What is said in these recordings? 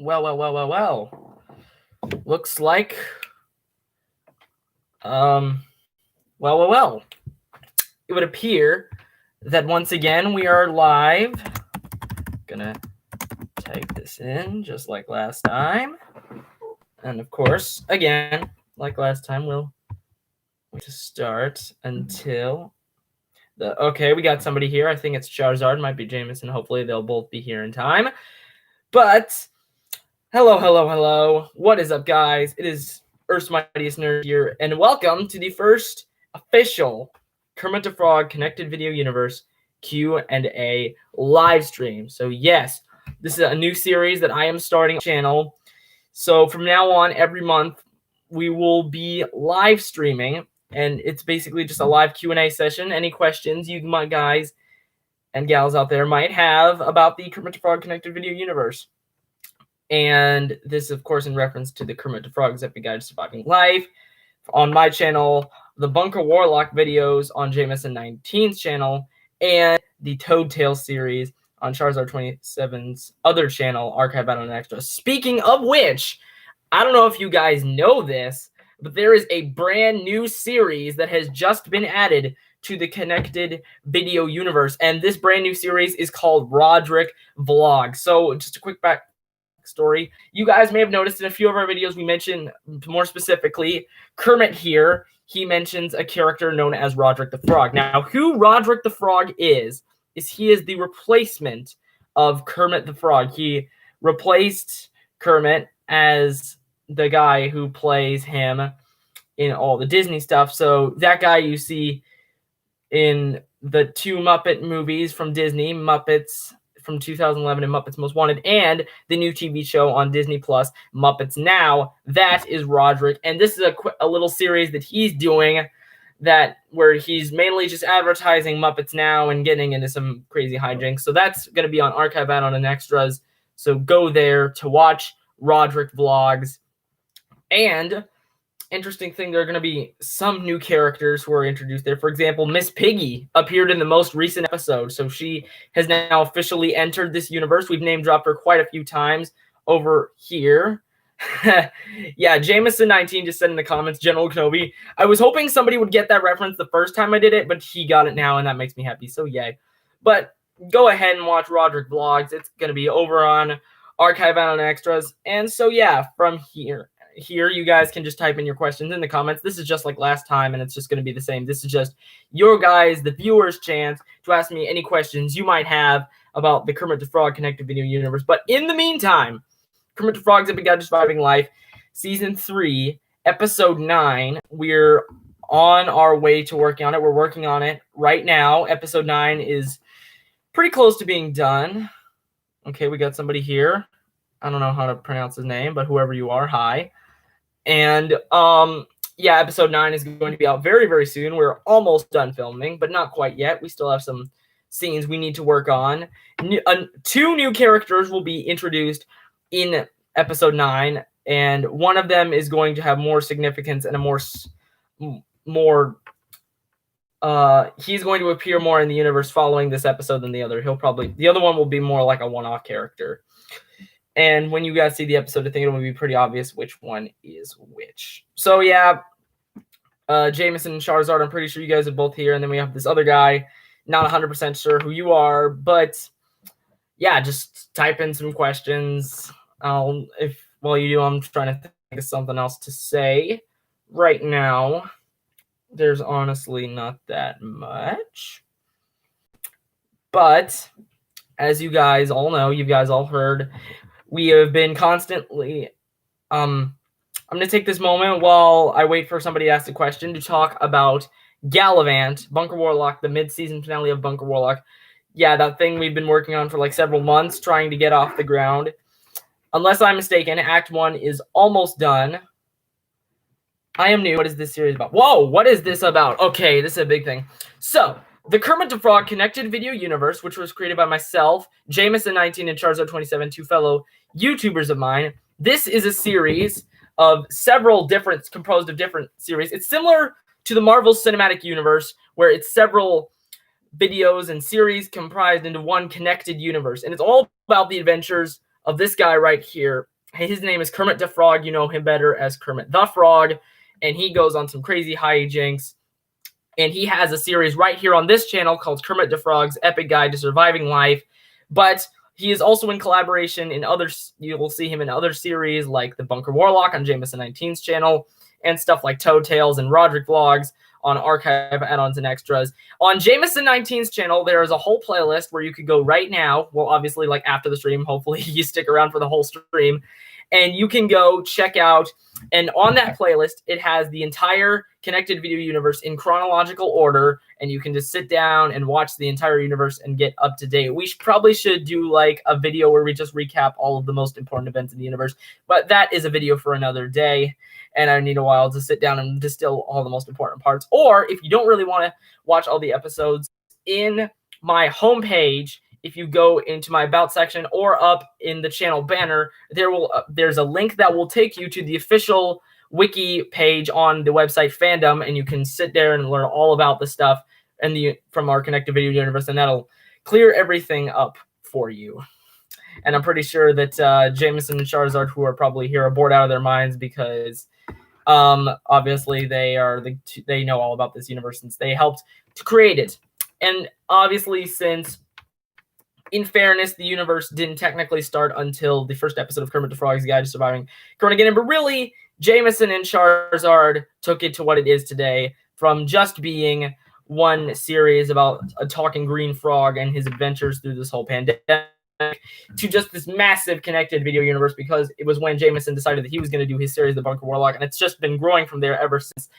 Well. Looks like, well. It would appear that once again we are live. Gonna type this in just like last time. And of course, again, like last time, we'll wait to start until okay, we got somebody here. I think it's Charizard, might be Jameson. Hopefully they'll both be here in time. But hello. What is up, guys? It is Earth's Mightiest Nerd here, and welcome to the first official Kermit the Frog Connected Video Universe Q&A live stream. So yes, this is a new series that I am starting on the channel. So from now on, every month, we will be live streaming, and it's basically just a live Q&A session. Any questions you guys and gals out there might have about the Kermit the Frog Connected Video Universe. And this, of course, in reference to the Kermit the Frog's Epic Guide to Surviving Life on my channel, the Bunker Warlock videos on Jameson 19's channel, and the Toad Tale series on Charizard 27's other channel, Archive Battle and Extra. Speaking of which, I don't know if you guys know this, but there is a brand new series that has just been added to the Connected Video Universe, and this brand new series is called Roderick Vlog. So just a quick backstory. You guys may have noticed in a few of our videos we mentioned, more specifically, Kermit here. He mentions a character known as Roderick the Frog. Now, who Roderick the Frog is he is the replacement of Kermit the Frog. He replaced Kermit as the guy who plays him in all the Disney stuff. So that guy you see in the two Muppet movies from Disney, Muppets from 2011 and Muppets Most Wanted, and the new TV show on Disney Plus, Muppets Now. That is Roderick, and this is a little series that he's doing where he's mainly just advertising Muppets Now and getting into some crazy hijinks. So that's going to be on Archive Battle and Extras. So go there to watch Roderick vlogs. And interesting thing, there are going to be some new characters who are introduced there. For example, Miss Piggy appeared in the most recent episode, so she has now officially entered this universe. We've name dropped her quite a few times over here. Yeah, Jameson 19 just said in the comments, General Kenobi. I was hoping somebody would get that reference the first time I did it, but he got it now, and that makes me happy, so yay. But go ahead and watch Roderick vlogs. It's going to be over on Archive and Extras. And so yeah, from here you guys can just type in your questions in the comments. This is just like last time, and it's just going to be the same. This is just your guys, the viewers' chance to ask me any questions you might have about the Kermit the Frog Connected Video Universe. But in the meantime, Kermit the Frog's Epic Guide to Surviving Life, Season 3, Episode 9. We're on our way to working on it. We're working on it right now. Episode 9 is pretty close to being done. Okay, we got somebody here. I don't know how to pronounce his name, but whoever you are, hi. And yeah, episode 9 is going to be out very, very soon. We're almost done filming, but not quite yet. We still have some scenes we need to work on. Two new characters will be introduced in episode 9, and one of them is going to have more significance and he's going to appear more in the universe following this episode than the other. The other one will be more like a one-off character. And when you guys see the episode, I think it'll be pretty obvious which one is which. So yeah, Jameson and Charizard, I'm pretty sure you guys are both here. And then we have this other guy, not 100% sure who you are. But yeah, just type in some questions. While you do, I'm trying to think of something else to say. Right now, there's honestly not that much. But as you guys all know, you guys all heard, we have been constantly, I'm going to take this moment while I wait for somebody to ask a question to talk about Gallivant, Bunker Warlock, the mid-season finale of Bunker Warlock. Yeah, that thing we've been working on for like several months, trying to get off the ground. Unless I'm mistaken, Act 1 is almost done. I am new. What is this series about? Whoa, what is this about? Okay, this is a big thing. So, the Kermit the Frog Connected Video Universe, which was created by myself, Jameson 19, and Charizard 27, two fellow YouTubers of mine. This is a series of several composed of different series. It's similar to the Marvel Cinematic Universe, where it's several videos and series comprised into one connected universe. And it's all about the adventures of this guy right here, His name is Kermit the Frog. You know him better as Kermit the Frog, and he goes on some crazy hijinks. And he has a series right here on this channel called Kermit the Frog's Epic Guide to Surviving Life. But he is also in collaboration in others. You will see him in other series like The Bunker Warlock on Jameson 19's channel, and stuff like Toad Tales and Roderick Vlogs on Archive Add-ons and Extras. On Jameson 19's channel, there is a whole playlist where you could go right now. Well, obviously, like after the stream, hopefully you stick around for the whole stream. And you can go check out, and on that playlist, it has the entire connected video universe in chronological order, and you can just sit down and watch the entire universe and get up to date. We probably should do like a video where we just recap all of the most important events in the universe, but that is a video for another day, and I need a while to sit down and distill all the most important parts. Or if you don't really want to watch all the episodes, in my homepage, if you go into my About section or up in the channel banner, there's a link that will take you to the official wiki page on the website Fandom, and you can sit there and learn all about the stuff and from our connected video universe, and that'll clear everything up for you. And I'm pretty sure that Jameson and Charizard, who are probably here, are bored out of their minds because obviously they know all about this universe since they helped to create it. And obviously, since in fairness, the universe didn't technically start until the first episode of Kermit the Frog's Guide to Surviving Coronageddon, but really, Jameson and Charizard took it to what it is today, from just being one series about a talking green frog and his adventures through this whole pandemic to just this massive connected video universe, because it was when Jameson decided that he was going to do his series, The Bunker Warlock, and it's just been growing from there ever since.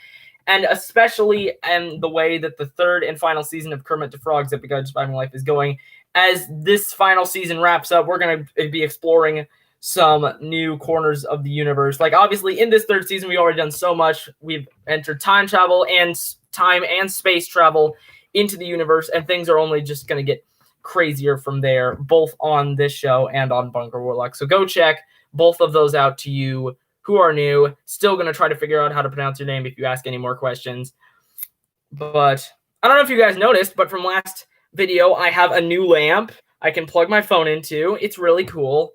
And especially in the way that the third and final season of Kermit the Frog's Epic Guide to Surviving Life is going. As this final season wraps up, we're going to be exploring some new corners of the universe. Like, obviously, in this third season, we've already done so much. We've entered time travel and time and space travel into the universe, and things are only just going to get crazier from there, both on this show and on Bunker Warlock. So go check both of those out to you who are new. Still going to try to figure out how to pronounce your name if you ask any more questions. But I don't know if you guys noticed, but from last video, I have a new lamp I can plug my phone into. It's really cool.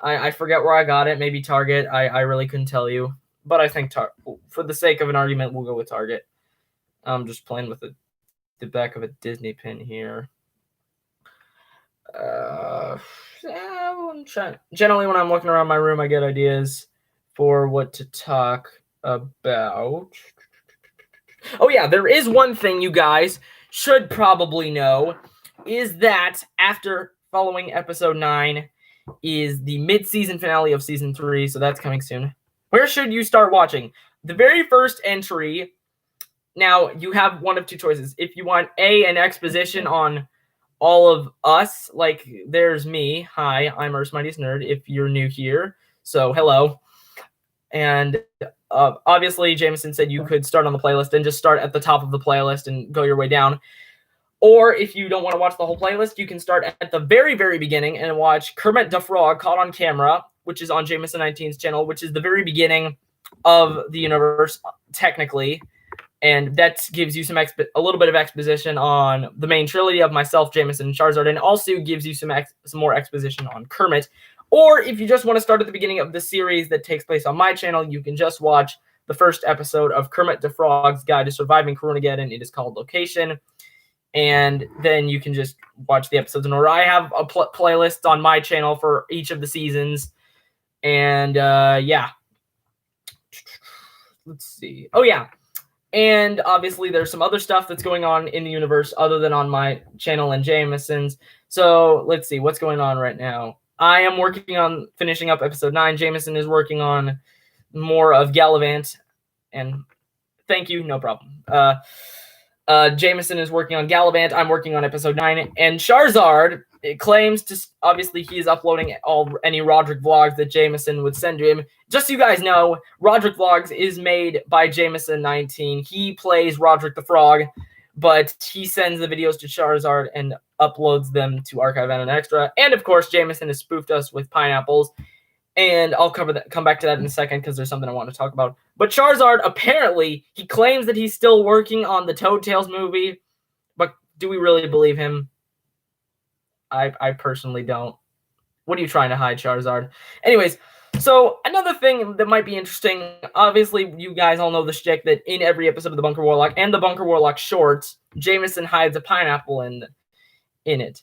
I forget where I got it. Maybe Target. I really couldn't tell you. But I think for the sake of an argument, we'll go with Target. I'm just playing with the back of a Disney pin here. Generally, when I'm looking around my room, I get ideas for what to talk about. Oh, yeah, there is one thing you guys should probably know, is that after following episode 9 is the mid-season finale of season 3, so that's coming soon. Where should you start watching? The very first entry, now you have one of two choices. If you want an exposition on all of us, like there's me. Hi, I'm Earth's Mightiest Nerd, if you're new here. So hello. And obviously, Jameson said you could start on the playlist and just start at the top of the playlist and go your way down. Or if you don't want to watch the whole playlist, you can start at the very, very beginning and watch Kermit the Frog Caught on Camera, which is on Jameson 19's channel, which is the very beginning of the universe, technically. And that gives you a little bit of exposition on the main trilogy of myself, Jameson, and Charizard, and also gives you some more exposition on Kermit. Or if you just want to start at the beginning of the series that takes place on my channel, you can just watch the first episode of Kermit the Frog's Guide to Surviving Coronageddon. It is called Location. And then you can just watch the episodes in order. I have a playlist on my channel for each of the seasons. And yeah. Let's see. Oh, yeah. And obviously there's some other stuff that's going on in the universe other than on my channel and Jameson's. So let's see what's going on right now. I am working on finishing up episode 9. Jameson is working on more of Gallivant. And thank you, no problem. Jameson is working on Gallivant. I'm working on episode 9. And Charizard, it claims to, obviously he is uploading any Roderick vlogs that Jameson would send to him. Just so you guys know, Roderick vlogs is made by Jameson 19. He plays Roderick the Frog, but he sends the videos to Charizard and uploads them to Archive and Extra. And of course, Jameson has spoofed us with pineapples. And I'll come back to that in a second because there's something I want to talk about. But Charizard, apparently, he claims that he's still working on the Toad Tales movie. But do we really believe him? I personally don't. What are you trying to hide, Charizard? Anyways, So another thing that might be interesting, obviously you guys all know the shtick that in every episode of the Bunker Warlock and the Bunker Warlock shorts, Jameson hides a pineapple in it.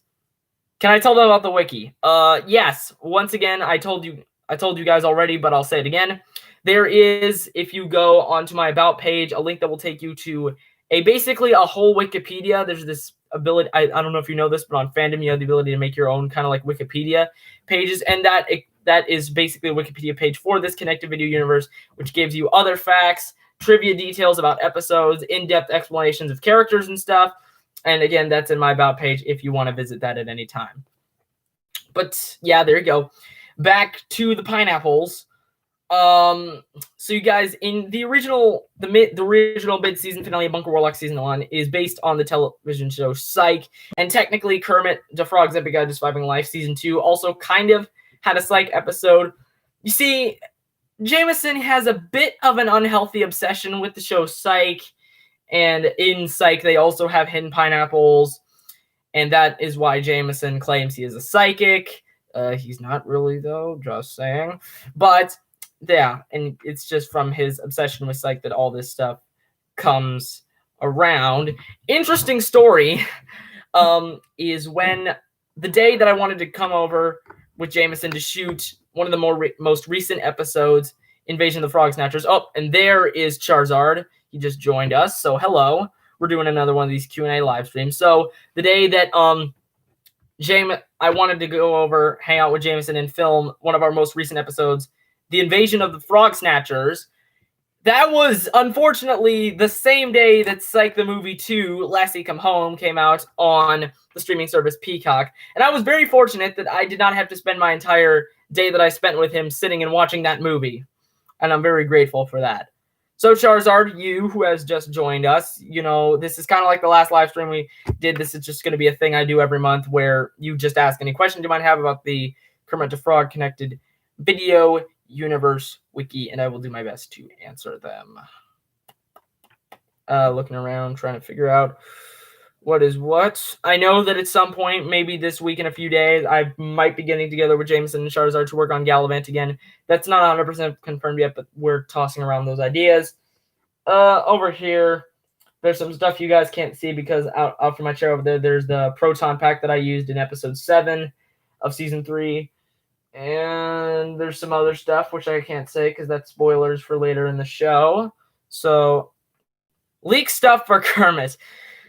Can I tell them about the wiki? Yes. Once again, I told you guys already, but I'll say it again. There is, if you go onto my About page, a link that will take you to basically a whole Wikipedia. There's this ability, I don't know if you know this, but on Fandom you have the ability to make your own kind of like Wikipedia pages, and that is basically a Wikipedia page for this connected video universe, which gives you other facts, trivia details about episodes, in-depth explanations of characters and stuff. And again, that's in my About page if you want to visit that at any time. But yeah, there you go. Back to the pineapples. So you guys, in the original mid-season finale of Bunker Warlock Season 1 is based on the television show Psych. And technically, Kermit the Frog's Epic Guide to Surviving Life Season 2 also kind of had a Psych episode. You see, Jameson has a bit of an unhealthy obsession with the show Psych. And in Psych, they also have hidden pineapples. And that is why Jameson claims he is a psychic. He's not really, though, just saying. But, yeah, and it's just from his obsession with Psych that all this stuff comes around. Interesting story is when the day that I wanted to come over with Jameson to shoot one of the most recent episodes, Invasion of the Frog Snatchers. Oh, and there is Charizard. He just joined us, so hello. We're doing another one of these Q&A live streams. So the day that I wanted to go over, hang out with Jameson and film one of our most recent episodes, The Invasion of the Frog Snatchers, that was unfortunately the same day that Psych the Movie 2, Lassie Come Home, came out on the streaming service Peacock. And I was very fortunate that I did not have to spend my entire day that I spent with him sitting and watching that movie. And I'm very grateful for that. So Charizard, you who has just joined us, you know, this is kind of like the last live stream we did. This is just going to be a thing I do every month where you just ask any questions you might have about the Kermit the Frog connected video universe wiki, and I will do my best to answer them. Looking around, trying to figure out what is what. I know that at some point, maybe this week in a few days, I might be getting together with Jameson and Charizard to work on Gallivant again. That's not 100% confirmed yet, but we're tossing around those ideas. Over here, there's some stuff you guys can't see because out from my chair over there, there's the Proton Pack that I used in episode 7 of season 3. And there's some other stuff which I can't say because that's spoilers for later in the show. So, leak stuff for Kermit.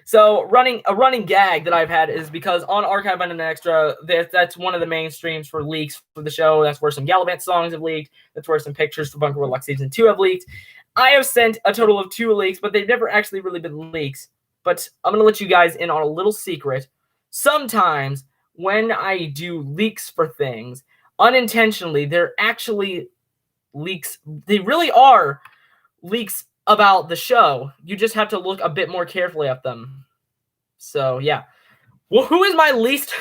So a running gag that I've had is because on Archive and Extra, that's one of the main streams for leaks for the show. That's where some Gallivant songs have leaked. That's where some pictures for Bunker Warlock Season 2 have leaked. I have sent a total of 2 leaks, but they've never actually really been leaks. But I'm going to let you guys in on a little secret. Sometimes when I do leaks for things, unintentionally, they're actually leaks. They really are leaks about the show. You just have to look a bit more carefully at them. So, yeah. Well, who is my least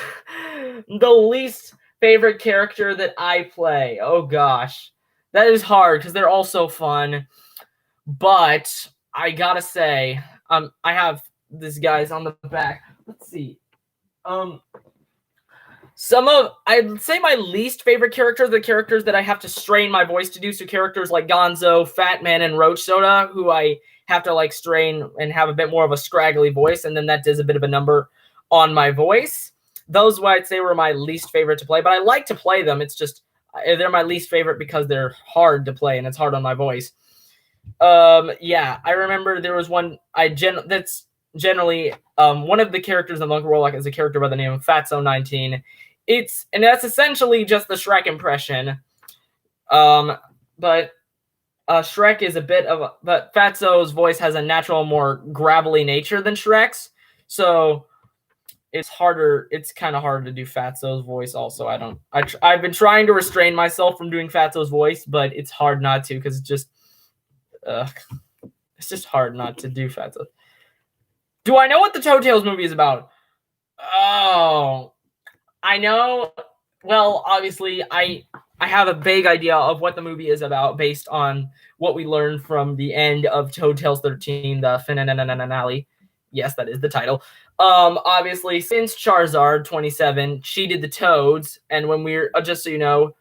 favorite character that I play? Oh, gosh. That is hard because they're all so fun. But I gotta say, I have these guys on the back. Let's see. I'd say my least favorite characters are the characters that I have to strain my voice to do. So characters like Gonzo, Fat Man, and Roach Soda, who I have to like strain and have a bit more of a scraggly voice, and then that does a bit of a number on my voice. Those I'd say were my least favorite to play, but I like to play them. It's just they're my least favorite because they're hard to play and it's hard on my voice. Yeah, I remember there was one that's generally one of the characters in Bunker Warlock is a character by the name of Fatso19. And that's essentially just the Shrek impression. But Shrek is a bit of but Fatso's voice has a natural, more gravelly nature than Shrek's. So it's harder. It's kind of hard to do Fatso's voice also. I've been trying to restrain myself from doing Fatso's voice, but it's hard not to because it's just hard not to do Fatso. Do I know what the ToeTales movie is about? Oh, I know. Well, obviously, I have a vague idea of what the movie is about based on what we learned from the end of ToeTales 13, the finale. Yes, that is the title. Obviously, since Charizard 27, she did the Toads, and when we're just so you know,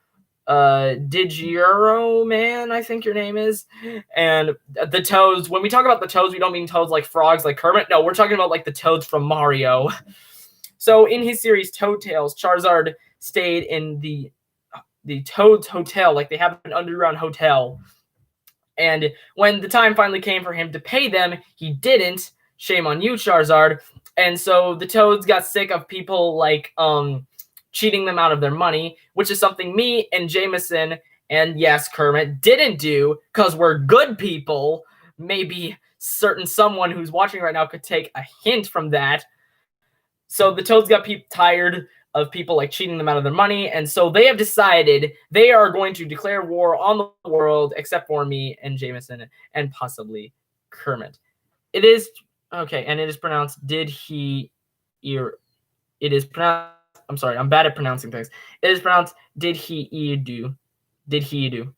Digiro Man, I think your name is. And the toads, when we talk about the toads, we don't mean toads like frogs like Kermit. No, we're talking about like the toads from Mario. So in his series Toad Tales, Charizard stayed in the Toad's Hotel, like they have an underground hotel. And when the time finally came for him to pay them, he didn't. Shame on you, Charizard. And so the Toads got sick of people like cheating them out of their money, which is something me and Jameson and yes, Kermit didn't do because we're good people. Maybe someone who's watching right now could take a hint from that. So the Toads got tired of people like cheating them out of their money, and so they have decided they are going to declare war on the world, except for me and Jameson and possibly Kermit. It is okay, and it is pronounced did he ear. It is pronounced. I'm sorry, I'm bad at pronouncing things. It is pronounced did he do. Did he do?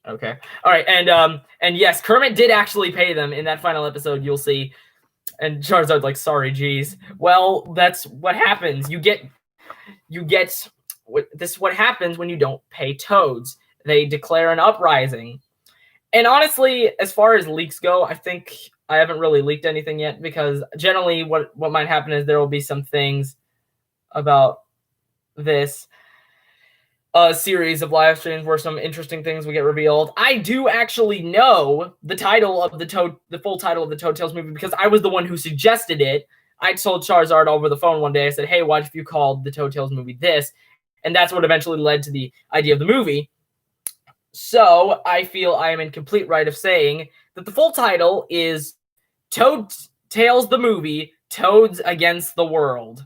Okay, all right, and yes, Kermit did actually pay them in that final episode. You'll see. And Charizard's like, sorry, geez. Well, that's what happens. You get this is what happens when you don't pay toads. They declare an uprising. And honestly, as far as leaks go, I think I haven't really leaked anything yet because generally what might happen is there will be some things about this series of live streams where some interesting things will get revealed. I do actually know the title of the full title of the Toad Tales movie because I was the one who suggested it. I told Charizard over the phone one day, I said, hey, what if you called the Toad Tales movie this? And that's what eventually led to the idea of the movie. So I feel I am in complete right of saying that the full title is Toad Tales the Movie, Toads Against the World.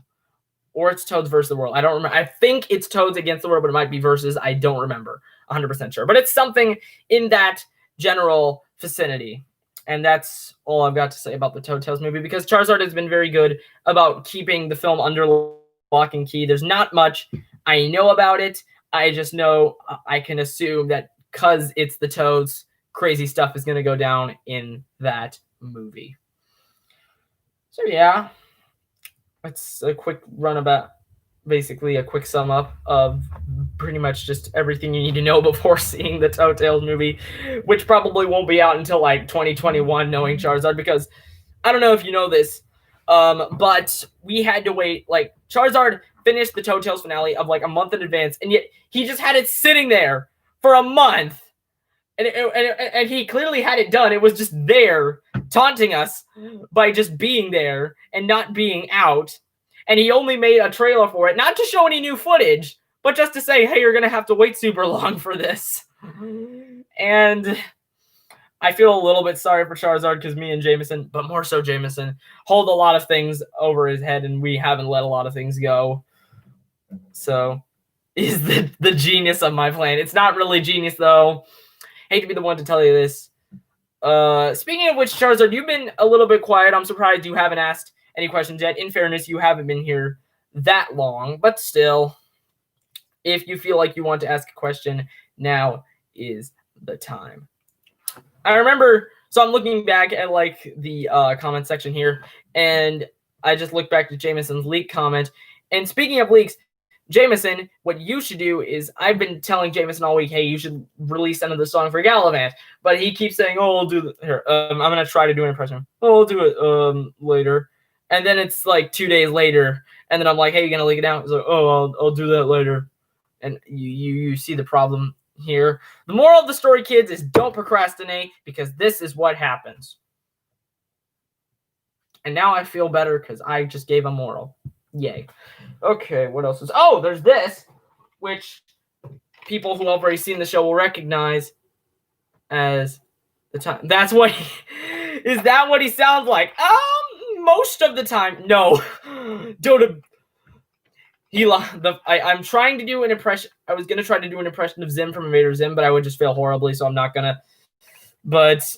Or it's Toads versus the World. I don't remember. I think it's Toads Against the World, but it might be versus. I don't remember 100% sure. But it's something in that general vicinity. And that's all I've got to say about the Toad Tales movie because Charizard has been very good about keeping the film under lock and key. There's not much I know about it. I just know I can assume that because it's the Toads, crazy stuff is going to go down in that movie. So, yeah. It's a quick run about, basically a quick sum up of pretty much just everything you need to know before seeing the Toad Tales movie, which probably won't be out until like 2021, knowing Charizard, because I don't know if you know this, but we had to wait. Like Charizard finished the Toad Tales finale of like a month in advance, and yet he just had it sitting there for a month. And he clearly had it done. It was just there, taunting us by just being there and not being out. And he only made a trailer for it, not to show any new footage, but just to say, hey, you're going to have to wait super long for this. And I feel a little bit sorry for Charizard because me and Jameson, but more so Jameson, hold a lot of things over his head, and we haven't let a lot of things go. So, is the genius of my plan. It's not really genius, though. Hate to be the one to tell you this. Speaking of which, Charizard, you've been a little bit quiet. I'm surprised you haven't asked any questions yet. In fairness, you haven't been here that long, but still, if you feel like you want to ask a question, now is the time. I remember, so I'm looking back at like the comment section here, and I just looked back to Jameson's leak comment. And speaking of leaks, Jameson, what you should do is, I've been telling Jameson all week, hey, you should release another song for Gallivant. But he keeps saying, oh, I'll do it. Here, I'm going to try to do an impression. Oh, I'll do it later. And then it's like 2 days later. And then I'm like, hey, you going to leak it out? He's like, oh, I'll do that later. And you see the problem here. The moral of the story, kids, is don't procrastinate because this is what happens. And now I feel better because I just gave a moral. Yay. Okay, what else is... Oh, there's this, which people who have already seen the show will recognize as the time. That's what is that what he sounds like? Most of the time. No. Don't... I'm trying to do an impression. I was going to try to do an impression of Zim from Invader Zim, but I would just fail horribly, so I'm not going to. But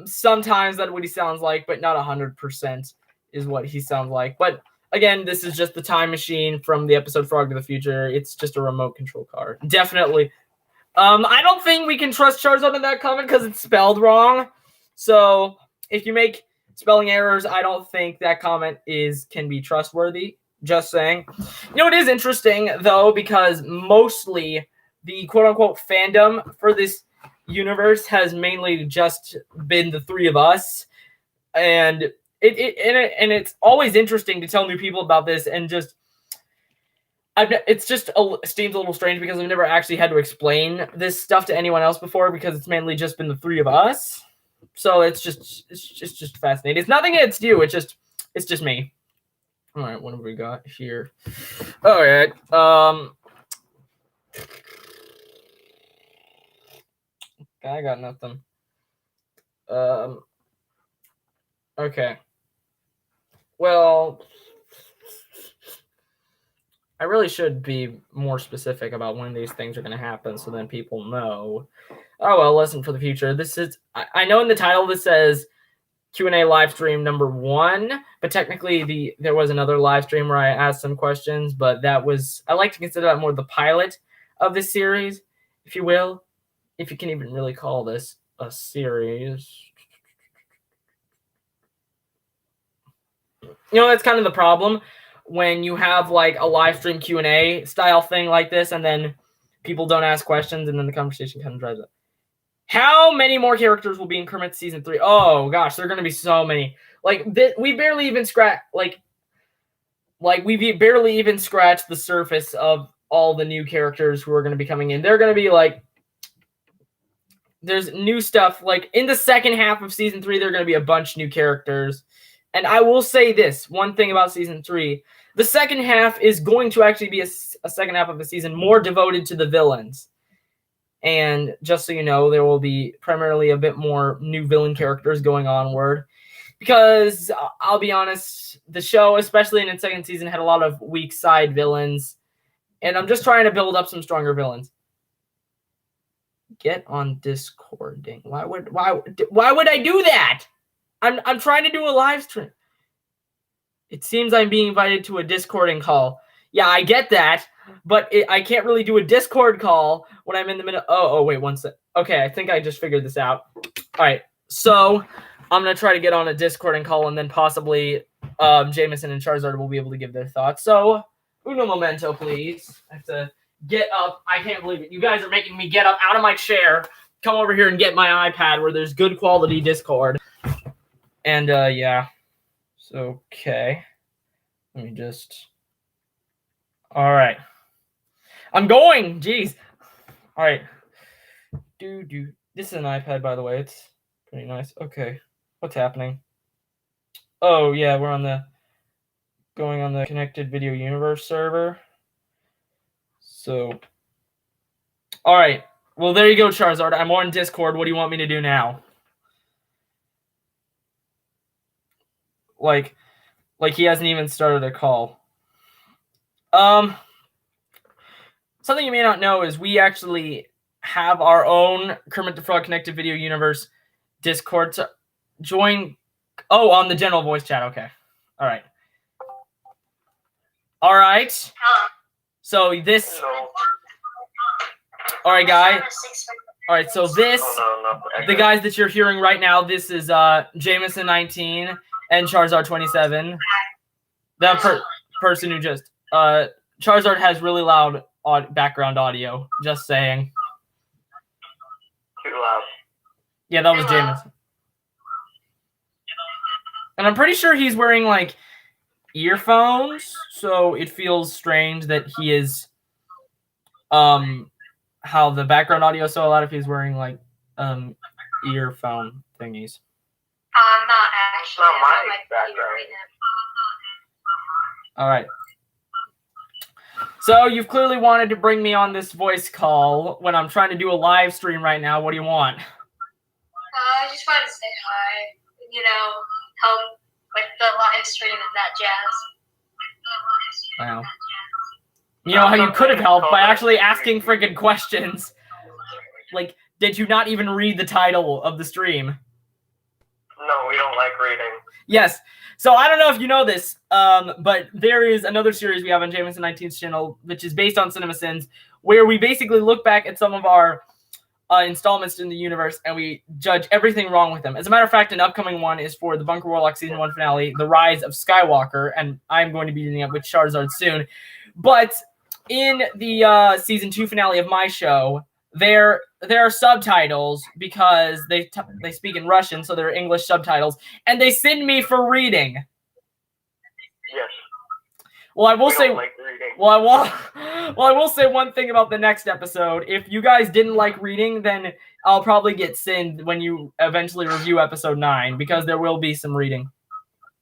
sometimes that's what he sounds like, but not 100% is what he sounds like. But again, this is just the time machine from the episode Frog to the Future. It's just a remote control car. Definitely. I don't think we can trust Charizard in that comment because it's spelled wrong. So if you make spelling errors, I don't think that comment can be trustworthy. Just saying. You know, it is interesting, though, because mostly the quote-unquote fandom for this universe has mainly just been the three of us, and it's always interesting to tell new people about this, and just it's just seems a little strange because I've never actually had to explain this stuff to anyone else before because it's mainly just been the three of us. So it's just fascinating. It's nothing against you. It's just me. All right, what have we got here? All right. I got nothing. Okay. Well, I really should be more specific about when these things are going to happen so then people know. Oh, well, lesson for the future. This is, I know in the title this says Q&A live stream number 1, but technically there was another live stream where I asked some questions, but that was, I like to consider that more the pilot of this series, if you will, if you can even really call this a series. You know, that's kind of the problem when you have like a live stream Q&A style thing like this, and then people don't ask questions, and then the conversation kind of drives up. How many more characters will be in Kermit season 3? Oh gosh, there are going to be so many. Like we barely even scratch we barely even scratched the surface of all the new characters who are going to be coming in. They're going to be like, there's new stuff. Like in the second half of season 3, there are going to be a bunch of new characters. And I will say this one thing about season 3: the second half is going to actually be a second half of the season more devoted to the villains. And just so you know, there will be primarily a bit more new villain characters going onward. Because I'll be honest, the show, especially in its second season, had a lot of weak side villains. And I'm just trying to build up some stronger villains. Get on Discording. Why would I do that? I'm trying to do a live stream. It seems I'm being invited to a Discording call. Yeah, I get that, but I can't really do a Discord call when I'm in the middle. Oh, wait, one sec. Okay, I think I just figured this out. All right, so I'm going to try to get on a Discording call, and then possibly Jameson and Charizard will be able to give their thoughts. So, uno momento, please. I have to get up. I can't believe it. You guys are making me get up out of my chair, come over here and get my iPad where there's good quality Discord. And, yeah. So, okay. Let me just... All right. I'm going. Jeez. All right. This is an iPad, by the way. It's pretty nice. Okay. What's happening? Oh, yeah. We're going on the Connected Video Universe server. So. All right. Well, there you go, Charizard. I'm on Discord. What do you want me to do now? Like he hasn't even started a call. Something you may not know is we actually have our own Kermit the Frog Connected Video Universe Discord. To join. Oh, on the general voice chat. Okay. All right. All right. So this. All right, guy. All right. So this. The guys that you're hearing right now. This is Jameson 19 and Charizard 27. That person who just Charizard has really loud background audio. Just saying. Too loud. Yeah, that was Jameson. And I'm pretty sure he's wearing like earphones, so it feels strange that he is how the background audio is so loud if he's wearing like earphone thingies. I'm not actually. Not my background. Right All right. So you've clearly wanted to bring me on this voice call when I'm trying to do a live stream right now. What do you want? I just wanted to say hi. You know, help with the live stream and that jazz. Wow. You know how you could have helped by actually asking friggin' questions. Like, did you not even read the title of the stream? No, we don't like reading. Yes. So I don't know if you know this, but there is another series we have on Jameson 19's channel, which is based on Cinema Sins, where we basically look back at some of our installments in the universe, and we judge everything wrong with them. As a matter of fact, an upcoming one is for the Bunker Warlock Season 1 finale, The Rise of Skywalker, and I'm going to be doing it with Charizard soon. But in the season 2 finale of my show, there are subtitles because they speak in Russian, so there are English subtitles, and they send me for reading. Yes. Well, I will We say. don't like reading. Well, I will say one thing about the next episode. If you guys didn't like reading, then I'll probably get sinned when you eventually review episode 9, because there will be some reading.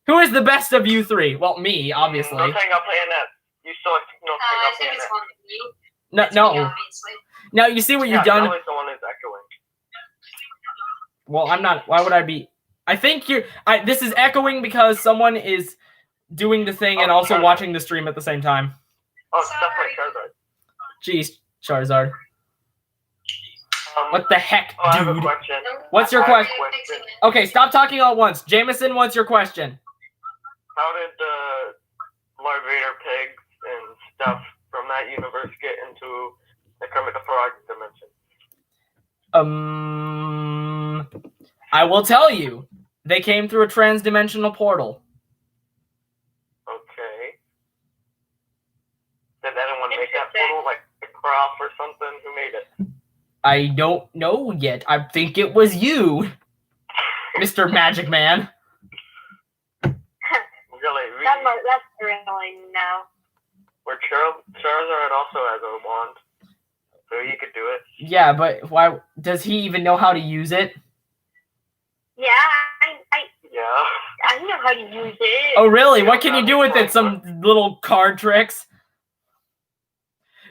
Who is the best of you three? Well, me, obviously. No hang up ANF. You suck. No I hang up think it's ANF. one of you. No, It's me, no. obviously. Now you see what Yeah, you've done. Kelly's the one who's echoing. Well, I'm not. Why would I be? I think you're. This is echoing because someone is doing the thing and also watching the stream at the same time. Oh, it's definitely Charizard. Jeez, Charizard. What the heck, Oh, I have a dude? question. What's your I have a question? Okay, stop talking all at once. Jameson, what's your question? How did the Larvator pigs and stuff from that universe get into the Kermit the Frog dimension? I will tell you. They came through a trans-dimensional portal. Okay. Did anyone make that portal, like the Croft or something? Who made it? I don't know yet. I think it was you, Mr. Magic Man. Really? That's really no. Where Charizard also has a wand, so he could do it. Yeah, but why does he even know how to use it? Yeah, Yeah. I know how to use it. Oh, really? What can you do with it? Some little card tricks?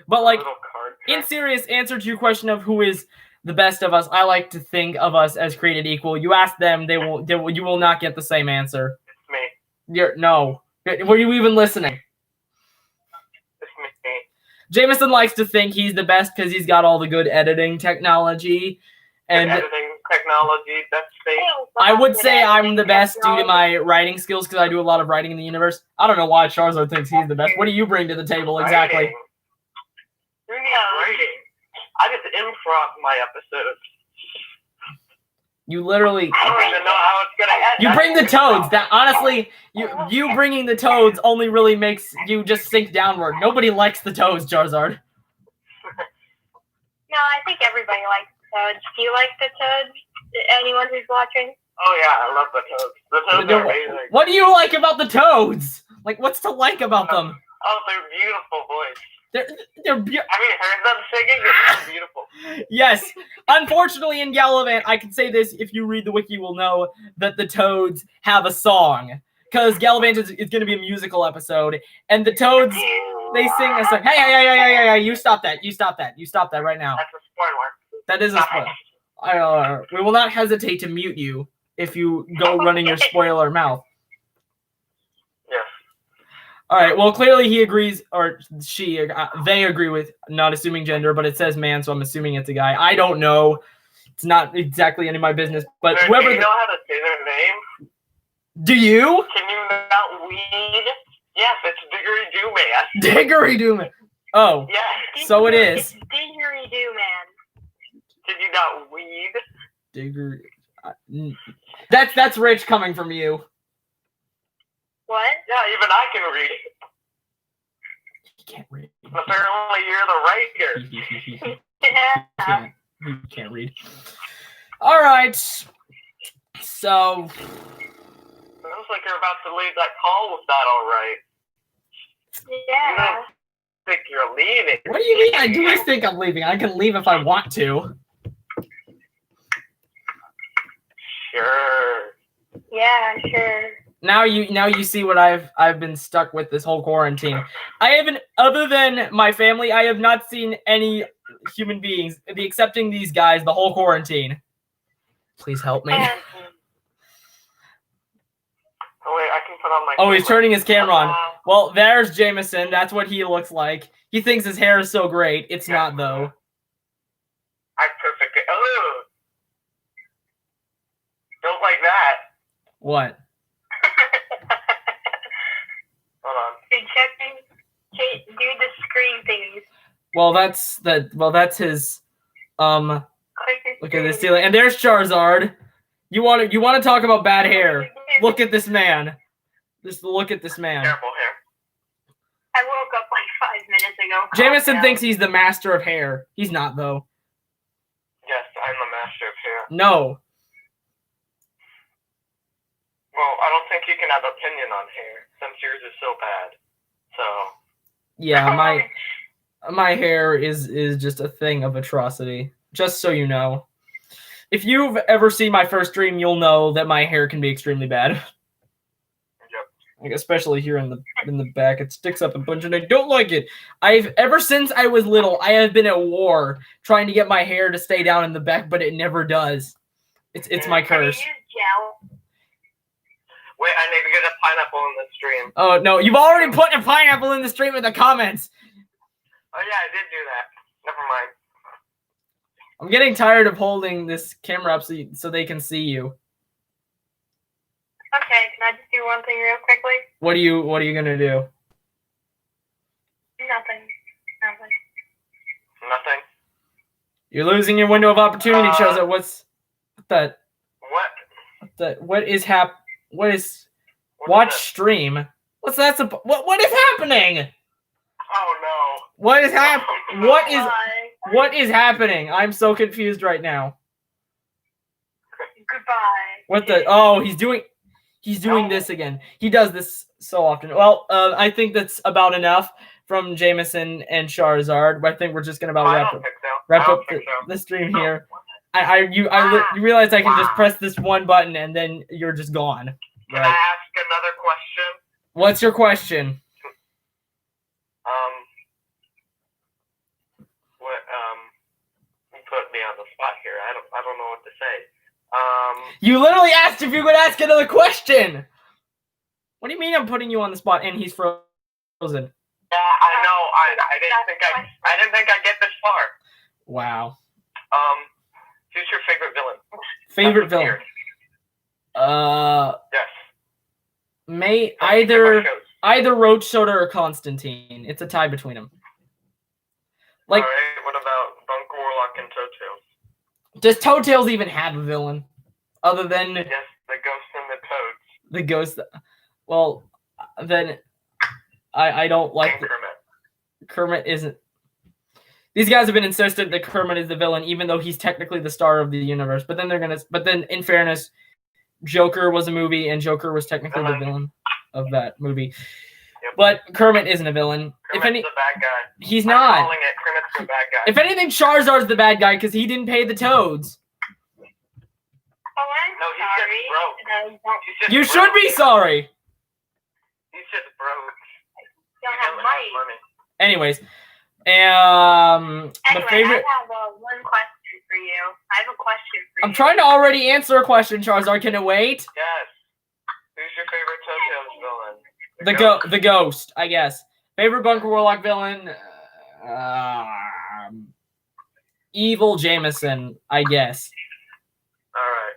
But like, Little card in trick. serious answer to your question of who is the best of us, I like to think of us as created equal. You ask them, you will not get the same answer. It's me. No. Were you even listening? It's me. Jameson likes to think he's the best because he's got all the good editing technology. And Editing technology, that's fake. I would say I'm the best due to my writing skills because I do a lot of writing in the universe. I don't know why Charizard thinks he's the best. What do you bring to the table exactly? Writing. Who needs writing? I just improv my episodes. You literally. I don't even know how it's gonna end. You bring the toads. That honestly, you bringing the toads only really makes you just sink downward. Nobody likes the toads, Charizard. No, I think everybody likes the toads. Do you like the toads? Anyone who's watching? Oh yeah, I love the toads. The toads are amazing. What do you like about the toads? Like, what's to like about them? Oh, they're beautiful voice. They're beautiful. Have you heard them singing? It's beautiful. Yes. Unfortunately, in Gallivant, I can say this, if you read the wiki, you will know that the Toads have a song. Because Gallivant is going to be a musical episode, and the Toads, they sing a song. Hey, you stop that. You stop that. You stop that right now. That's a spoiler. That is a spoiler. We will not hesitate to mute you if you go running your spoiler mouth. Yes. All right, well, clearly he agrees, or they agree with not assuming gender, but it says man, so I'm assuming it's a guy. I don't know. It's not exactly any of my business, but Do whoever... you know how to say their name? Do you? Can you not weed? Yes, it's Diggery-Doo Man. Diggery-Doo Man. Oh, Yes. so it is. It's Didgeridoo Man. Did you not weed? Diggery... That's rich coming from you. What? Yeah, even I can read it. You can't read. Apparently you're the writer. Yeah. You can't read. All right. So... Sounds like you're about to leave that call with that all right. Yeah. I think you're leaving. What do you mean? I do think I'm leaving. I can leave if I want to. Sure. Yeah, sure. Now you see what I've been stuck with this whole quarantine. I haven't, other than my family, I have not seen any human beings, excepting these guys, the whole quarantine. Please help me. Oh wait, I can put on my Oh, he's camera. turning his camera on. Well, there's Jameson. That's what he looks like. He thinks his hair is so great. It's not, though. I'm perfect. Oh! Don't like that. What? Hold on. You're checking. Do the screen thingies. Well, that's his. Click Look at this ceiling. And there's Charizard. You want to talk about bad hair? Look at this man. Just look at this man. Terrible hair. I woke up like 5 minutes to go. Jameson calm thinks down. he's the master of hair. He's not, though. Yes, I'm the master of hair. No. Well, I don't think you can have opinion on hair since yours is so bad. So. Yeah, my hair is just a thing of atrocity. Just so you know. If you've ever seen my first stream, you'll know that my hair can be extremely bad. Yep. Like, especially here in the back, it sticks up a bunch, and I don't like it. Ever since I was little, I have been at war trying to get my hair to stay down in the back, but it never does. It's my Can you curse. use gel? Wait, I need to get a pineapple in the stream. Oh no, you've already put a pineapple in the stream in the comments. Oh yeah, I did do that. Never mind. I'm getting tired of holding this camera up so they can see you. Okay, can I just do one thing real quickly? What are you gonna do? Nothing. Nothing. You're losing your window of opportunity, Chozo. What is watch this? stream? What is happening? Oh no. What is Bye. what is happening? I'm so confused right now. Goodbye. He's doing this again. He does this so often. Well, I think that's about enough from Jameson and Charizard. I think we're just gonna I wrap don't up think so. I don't think so. the stream here. You realize I can just press this one button and then you're just gone. Can Right. I ask another question? What's your question? You put me on the spot here. I don't know what to say. You literally asked if you could ask another question. What do you mean I'm putting you on the spot and he's frozen? Yeah, I know. I didn't think I'd get this far. Wow. Who's your favorite villain? Favorite villain? Yes. May Don't you get my shows? either Roach Soda or Constantine. It's a tie between them. Like, All right. What about Bunk Warlock and Toadtails? does ToeTails even have a villain other than Yes, the ghosts and the toads. the ghost? Well, then I don't like And Kermit. Kermit isn't. These guys have been insistent that Kermit is the villain, even though he's technically the star of the universe. But then in fairness, Joker was a movie, and Joker was technically the villain of that movie. Yep. But Kermit isn't a villain. Kermit's the bad guy. He's I'm not. calling it Kermit's the bad guy. If anything, Charizard's the bad guy because he didn't pay the toads. Oh, I'm No, he's just sorry. broke. No, you don't, He's just You broke. should be sorry. He's just broke. you don't He have doesn't money. have money. Anyways, the Anyway, favorite. I have one question for you. I have a question for you. I'm trying to already answer a question, Charizard. Can it wait? Yes. Who's your favorite Toadtails villain? The ghost, I guess. Favorite Bunker Warlock villain? Evil Jameson, I guess. Alright.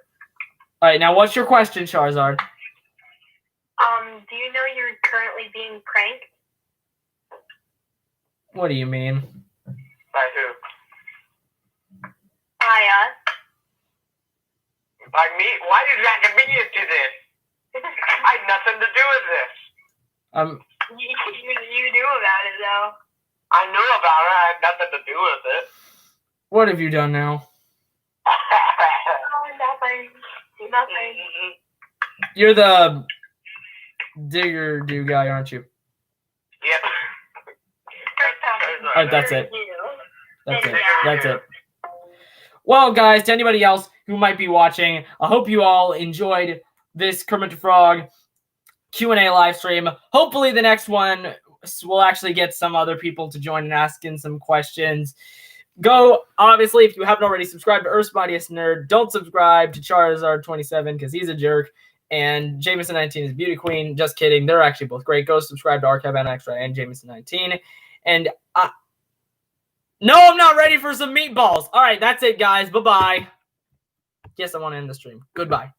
All right, now what's your question, Charizard? Do you know you're currently being pranked? What do you mean? By who? By us. By me? Why did you have to be into this? I had nothing to do with this. You knew about it, though. I knew about it. I had nothing to do with it. What have you done now? Oh, nothing. You're the digger do guy, aren't you? Yep. All right, that's it. You. That's it. Well, guys, to anybody else who might be watching, I hope you all enjoyed this Kermit the Frog Q&A live stream. Hopefully the next one we'll actually get some other people to join and ask in some questions. Go, obviously, if you haven't already subscribed to Earth's Mightiest Nerd, don't subscribe to Charizard27 because he's a jerk. And Jameson19 is Beauty Queen. Just kidding. They're actually both great. Go subscribe to Archive and Extra and Jameson19. And no, I'm not ready for some meatballs. All right, that's it, guys. Bye-bye. Yes, I want to end the stream. Goodbye.